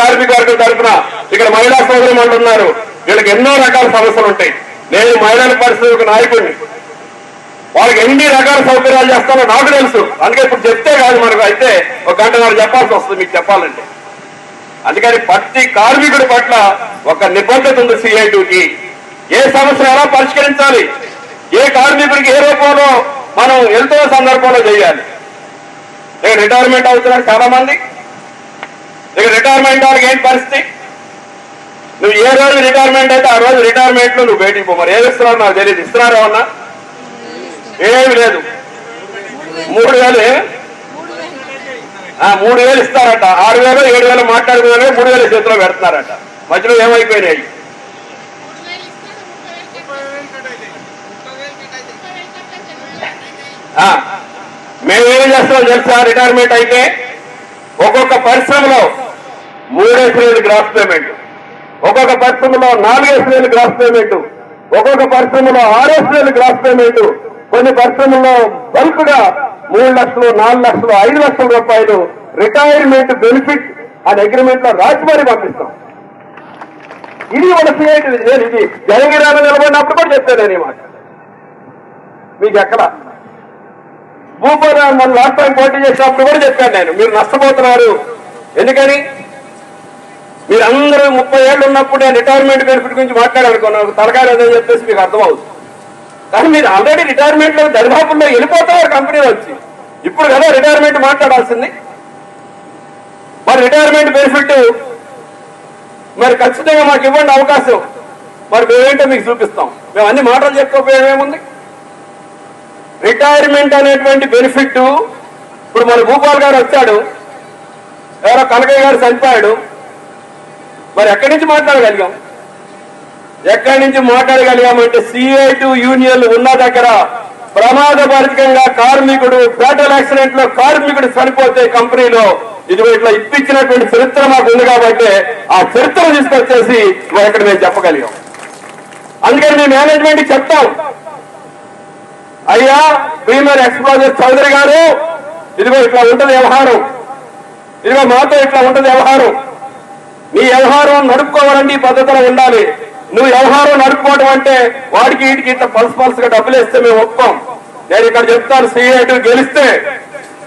కార్మిక వర్గం తరఫున ఇక్కడ మహిళా సోదరులు అంటున్నారు, వీళ్ళకి ఎన్నో రకాల సమస్యలు ఉంటాయి. నేను మహిళల పరిస్థితి నాయకుడిని, వాళ్ళకి ఎన్ని రకాల సౌకర్యాలు చేస్తానో నాకు తెలుసు. అందుకే ఇప్పుడు చెప్తే కాదు, మనకు అయితే ఒక గంటన్నర చెప్పాల్సి వస్తుంది మీకు చెప్పాలంటే. అందుకని ప్రతి కార్మికుడి పట్ల ఒక నిబద్ధత ఉంది CI2కి. ఏ సమస్య ఎలా పరిష్కరించాలి, ఏ కార్మికుడికి ఏ రూపంలో మనం వెళ్తున్న సందర్భంలో చేయాలి. ఇక్కడ రిటైర్మెంట్ అవుతున్నారు చాలా మంది. ఇక్కడ రిటైర్మెంట్ వాళ్ళకి ఏంటి పరిస్థితి? నువ్వు ఏ రోజు రిటైర్మెంట్ అయితే ఆ రోజు రిటైర్మెంట్ లో నువ్వు బయటికి పో. మరి ఏమి ఇస్తున్నావు నాకు తెలియదు. ఇస్తున్నారా ఏమన్నా? ఏమి లేదు. 3000 3,000 ఇస్తారట. 6,000 7,000 మాట్లాడుకున్నారే 3,000 చేతిలో పెడుతున్నారట. మధ్యలో ఏమైపోయినాయి? మేమేం చేస్తాం తెలుసా? రిటైర్మెంట్ అయితే ఒక్కొక్క పరిశ్రమలో 3,000 గ్రాస్ పేమెంట్, ఒక్కొక్క పరిశ్రమలో 4,000 గ్రాస్ పేమెంట్, ఒక్కొక్క పరిశ్రమలో 6,000 గ్రాస్ పేమెంట్, కొన్ని పరిశ్రమల్లో బల్క్ గా 3 లక్షలు 4 లక్షలు 5 లక్షల రూపాయలు రిటైర్మెంట్ బెనిఫిట్ అని అగ్రిమెంట్ లో రాసి మరీ పంపిస్తాం. ఇది మన CI2. నేను ఇది జనగిరాలో నిలబడినప్పుడు కూడా చెప్పాను నేను ఈ మాట. మీకు ఎక్కడ భూపాల మన లాస్ట్ టైం పోటీ చేసినప్పుడు కూడా చెప్పాను నేను, మీరు నష్టపోతున్నారు. ఎందుకని? మీరందరూ 30 ఏళ్ళు ఉన్నప్పుడు నేను రిటైర్మెంట్ బెనిఫిట్ గురించి మాట్లాడాలనుకున్నాను, తలకాయ లేదని చెప్పేసి మీకు అర్థమవుతుంది. కానీ మీరు ఆల్రెడీ రిటైర్మెంట్ లో దరిదాపుల్లో వెళ్ళిపోతారు కంపెనీ వచ్చి. ఇప్పుడు కదా రిటైర్మెంట్ మాట్లాడాల్సింది. మరి రిటైర్మెంట్ బెనిఫిట్ మరి ఖచ్చితంగా మాకు ఇవ్వండి అవకాశం. మరి మేమేంటో మీకు చూపిస్తాం. మేము అన్ని మాటలు చెప్పుకోపోయేమేముంది? రిటైర్మెంట్ అనేటువంటి బెనిఫిట్ ఇప్పుడు మన భూపాల్ గారు వచ్చాడు, ఎవరో కనకయ్య గారు చనిపోయాడు. మరి ఎక్కడి నుంచి మాట్లాడగలిగాం? ఎక్కడి నుంచి మాట్లాడగలిగామంటే CI2 యూనియన్లు ఉన్న దగ్గర ప్రమాదపరితంగా కార్మికుడు ఫ్యాటల్ యాక్సిడెంట్ లో కార్మికుడు చనిపోతే కంపెనీలో ఇదిగో ఇట్లా ఇప్పించినటువంటి చరిత్ర మాకు ఉంది కాబట్టి ఆ చరిత్ర తీసుకొచ్చేసి ఇక్కడ మేము చెప్పగలిగాం. అందుకని మీ మేనేజ్మెంట్ చెప్తాం, అయ్యా ప్రీమియర్ ఎక్స్ప్లోజర్ చౌదరి గారు, ఇదిగో ఇట్లా ఉంటుంది వ్యవహారం, ఇదిగో మాతో ఇట్లా ఉంటుంది వ్యవహారం. నీ వ్యవహారం నడుపుకోవాలండి, ఈ పద్ధతిలో ఉండాలి. నువ్వు వ్యవహారం నడుపుకోవడం అంటే వాడికి వీటికి ఇట్లా పల్స్ గా డబ్బులు వేస్తే మేము ఒప్పుకోం. నేను ఇక్కడ చెప్తాను, CI2 గెలిస్తే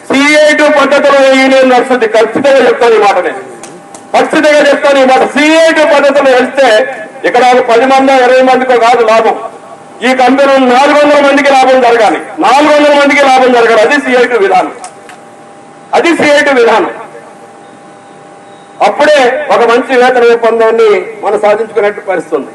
CI2 పద్ధతిలో యూనియన్ నడుస్తుంది. ఖచ్చితంగా చెప్తాను ఈ మాట, నేను ఖచ్చితంగా చెప్తాను ఈ మాట. CI2 పద్ధతిలో గెలిస్తే ఇక్కడ 10 మందో 20 మందికో కాదు లాభం, ఈ కంపెనీ 400 మందికి లాభం జరగాలి. 400 మందికి లాభం జరగాలి. అది CI2 విధానం, అది CI2 విధానం. అప్పుడే ఒక మంచి వేతన ఒప్పందాన్ని మనం సాధించుకున్నట్టు పరిస్థితుంది.